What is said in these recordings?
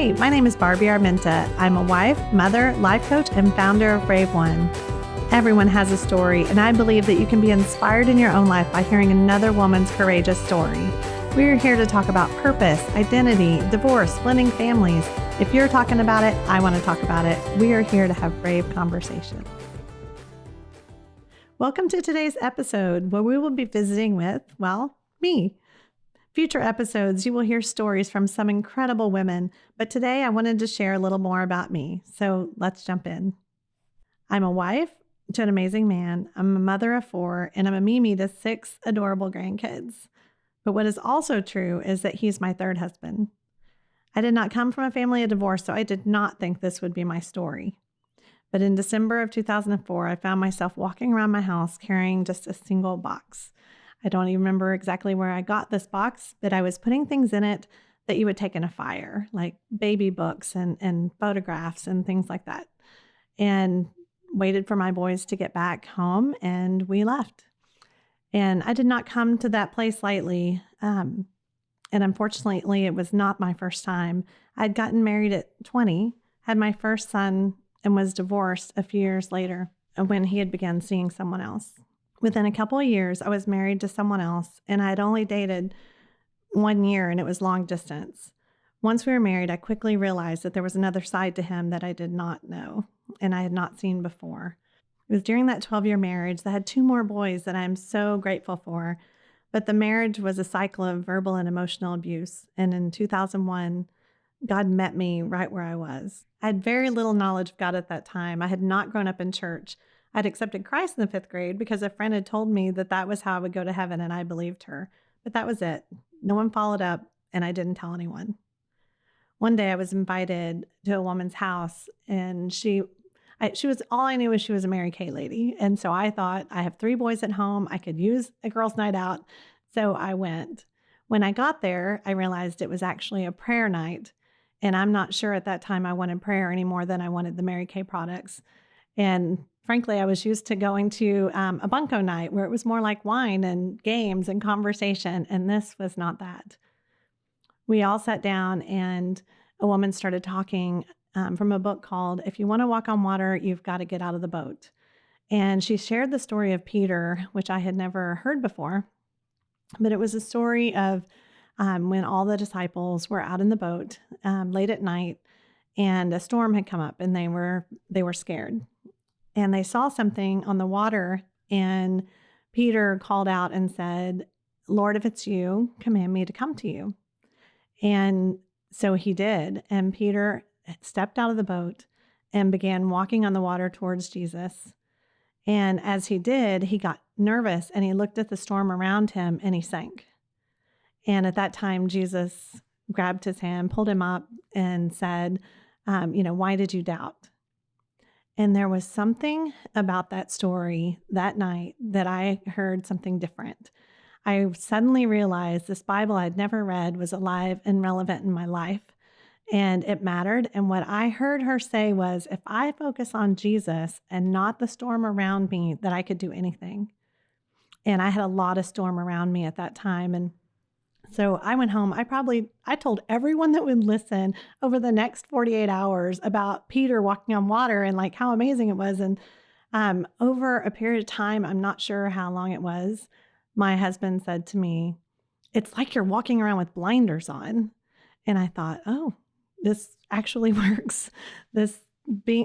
Hey, my name is Barbie Armenta. I'm a wife, mother, life coach, and founder of Brave One. Everyone has a story, and I believe that you can be inspired in your own life by hearing another woman's courageous story. We're here to talk about purpose, identity, divorce, splitting families. If you're talking about it, I want to talk about it. We are here to have brave conversations. Welcome to today's episode, where we will be visiting with, me. Future episodes, you will hear stories from some incredible women, but today I wanted to share a little more about me. So let's jump in. I'm a wife to an amazing man. I'm a mother of 4, and I'm a Mimi to 6 adorable grandkids. But what is also true is that he's my third husband. I did not come from a family of divorce, so I did not think this would be my story. But in December of 2004, I found myself walking around my house carrying just a single box. I don't even remember exactly where I got this box, but I was putting things in it that you would take in a fire, like baby books and photographs and things like that. And waited for my boys to get back home, and we left. And I did not come to that place lightly. And unfortunately, it was not my first time. I'd gotten married at 20, had my first son, and was divorced a few years later when he had begun seeing someone else. Within a couple of years, I was married to someone else, and I had only dated 1 year, and it was long distance. Once we were married, I quickly realized that there was another side to him that I did not know and I had not seen before. It was during that 12-year marriage that I had 2 more boys that I'm so grateful for, but the marriage was a cycle of verbal and emotional abuse, and in 2001, God met me right where I was. I had very little knowledge of God at that time. I had not grown up in church. I'd accepted Christ in the 5th grade because a friend had told me that that was how I would go to heaven, and I believed her. But that was it. No one followed up, and I didn't tell anyone. One day I was invited to a woman's house, and she was, all I knew was she was a Mary Kay lady. And so I thought, I have 3 boys at home. I could use a girls' night out. So I went. When I got there, I realized it was actually a prayer night. And I'm not sure at that time I wanted prayer any more than I wanted the Mary Kay products. And frankly, I was used to going to a bunco night where it was more like wine and games and conversation, and this was not that. We all sat down, and a woman started talking from a book called If You Want to Walk on Water, You've Got to Get Out of the Boat. And she shared the story of Peter, which I had never heard before, but it was a story of when all the disciples were out in the boat late at night, and a storm had come up, and they were scared. And they saw something on the water, and Peter called out and said, "Lord, if it's you, command me to come to you." And so he did. And Peter stepped out of the boat and began walking on the water towards Jesus. And as he did, he got nervous, and he looked at the storm around him, and he sank. And at that time, Jesus grabbed his hand, pulled him up, and said, "Why did you doubt?" And there was something about that story that night that I heard something different. I suddenly realized this Bible I'd never read was alive and relevant in my life, and it mattered. And what I heard her say was, if I focus on Jesus and not the storm around me, that I could do anything. And I had a lot of storm around me at that time. And so I went home. I told everyone that would listen over the next 48 hours about Peter walking on water and like how amazing it was. And over a period of time, I'm not sure how long it was, my husband said to me, "It's like you're walking around with blinders on." And I thought, oh, this actually works. This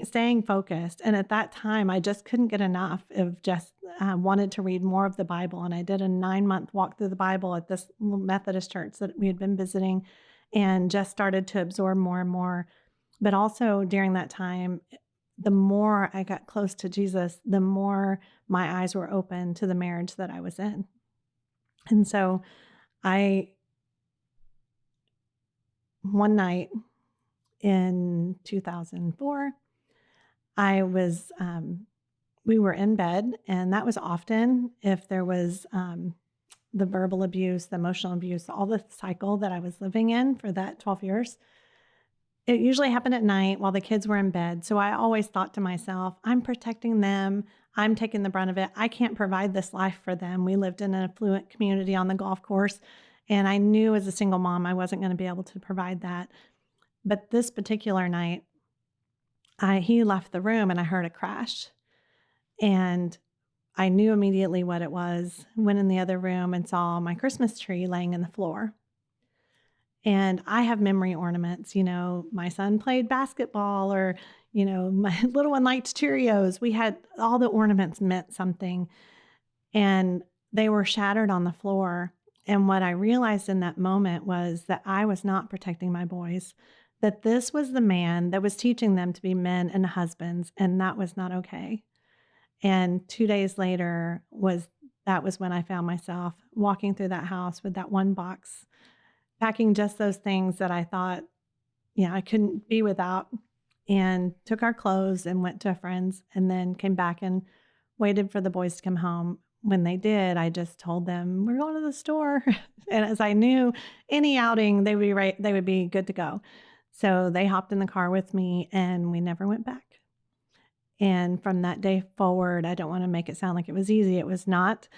staying focused. And at that time, I just couldn't get enough of just wanted to read more of the Bible. And I did a 9-month walk through the Bible at this Methodist church that we had been visiting, and just started to absorb more and more. But also during that time, the more I got close to Jesus, the more my eyes were open to the marriage that I was in. And so one night in 2004, we were in bed, and that was often if there was the verbal abuse, the emotional abuse, all the cycle that I was living in for that 12 years. It usually happened at night while the kids were in bed. So I always thought to myself, I'm protecting them. I'm taking the brunt of it. I can't provide this life for them. We lived in an affluent community on the golf course, and I knew as a single mom I wasn't going to be able to provide that. But this particular night, he left the room and I heard a crash. And I knew immediately what it was. Went in the other room and saw my Christmas tree laying in the floor. And I have memory ornaments. My son played basketball, or, my little one liked Cheerios. We had all the ornaments meant something, and they were shattered on the floor. And what I realized in that moment was that I was not protecting my boys, that this was the man that was teaching them to be men and husbands, and that was not okay. And 2 days later was when I found myself walking through that house with that one box, packing just those things that I thought, I couldn't be without, and took our clothes and went to a friend's, and then came back and waited for the boys to come home. When they did, I just told them, we're going to the store. And as I knew any outing, they would be good to go. So they hopped in the car with me and we never went back. And from that day forward, I don't want to make it sound like it was easy. It was not,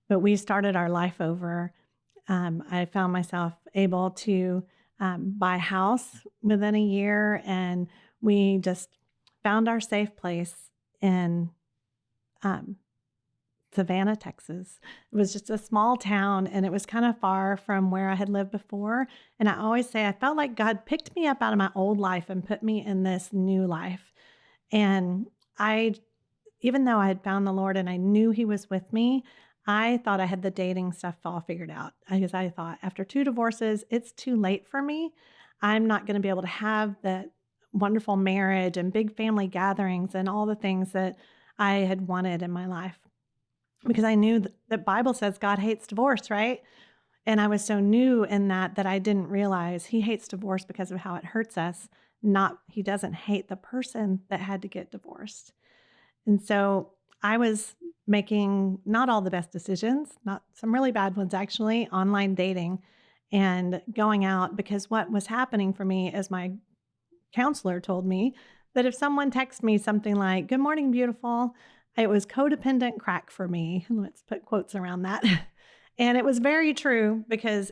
but we started our life over. I found myself able to buy a house within a year, and we just found our safe place in Savannah, Texas. It was just a small town, and it was kind of far from where I had lived before. And I always say I felt like God picked me up out of my old life and put me in this new life. And even though I had found the Lord and I knew He was with me, I thought I had the dating stuff all figured out, because I thought after 2 divorces, it's too late for me. I'm not going to be able to have that wonderful marriage and big family gatherings and all the things that I had wanted in my life, because I knew that the Bible says God hates divorce, right? And I was so new in that I didn't realize He hates divorce because of how it hurts us. He doesn't hate the person that had to get divorced. And so I was making not all the best decisions, not some really bad ones actually, online dating and going out, because what was happening for me, as my counselor told me, that if someone texted me something like, "Good morning, beautiful," it was codependent crack for me. Let's put quotes around that. And it was very true, because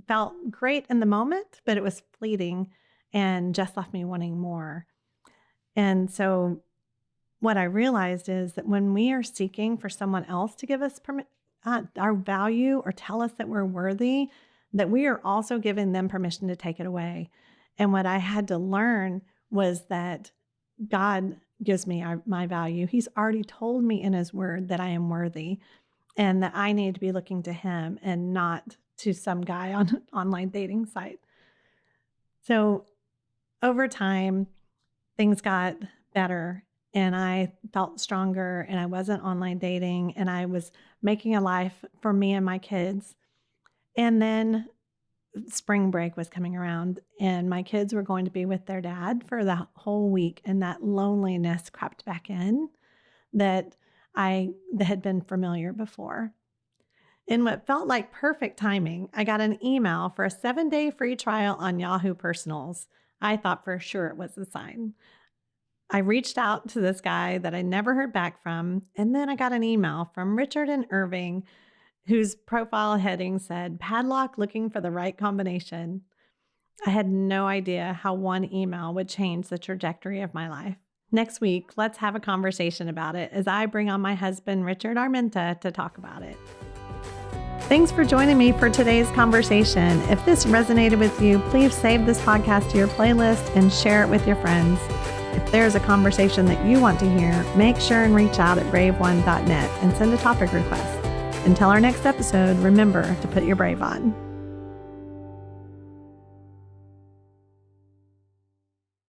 felt great in the moment, but it was fleeting and just left me wanting more. And so what I realized is that when we are seeking for someone else to give us our value or tell us that we're worthy, that we are also giving them permission to take it away. And what I had to learn was that God gives me my value. He's already told me in His word that I am worthy, and that I need to be looking to Him and not to some guy on an online dating site. So over time, things got better, and I felt stronger, and I wasn't online dating, and I was making a life for me and my kids. And then spring break was coming around, and my kids were going to be with their dad for the whole week, and that loneliness crept back in that had been familiar before. In what felt like perfect timing, I got an email for a 7-day free trial on Yahoo Personals. I thought for sure it was a sign. I reached out to this guy that I never heard back from, and then I got an email from Richard and Irving, whose profile heading said, "Padlock looking for the right combination." I had no idea how one email would change the trajectory of my life. Next week, let's have a conversation about it as I bring on my husband, Richard Armenta, to talk about it. Thanks for joining me for today's conversation. If this resonated with you, please save this podcast to your playlist and share it with your friends. If there's a conversation that you want to hear, make sure and reach out at braveone.net and send a topic request. Until our next episode, remember to put your brave on.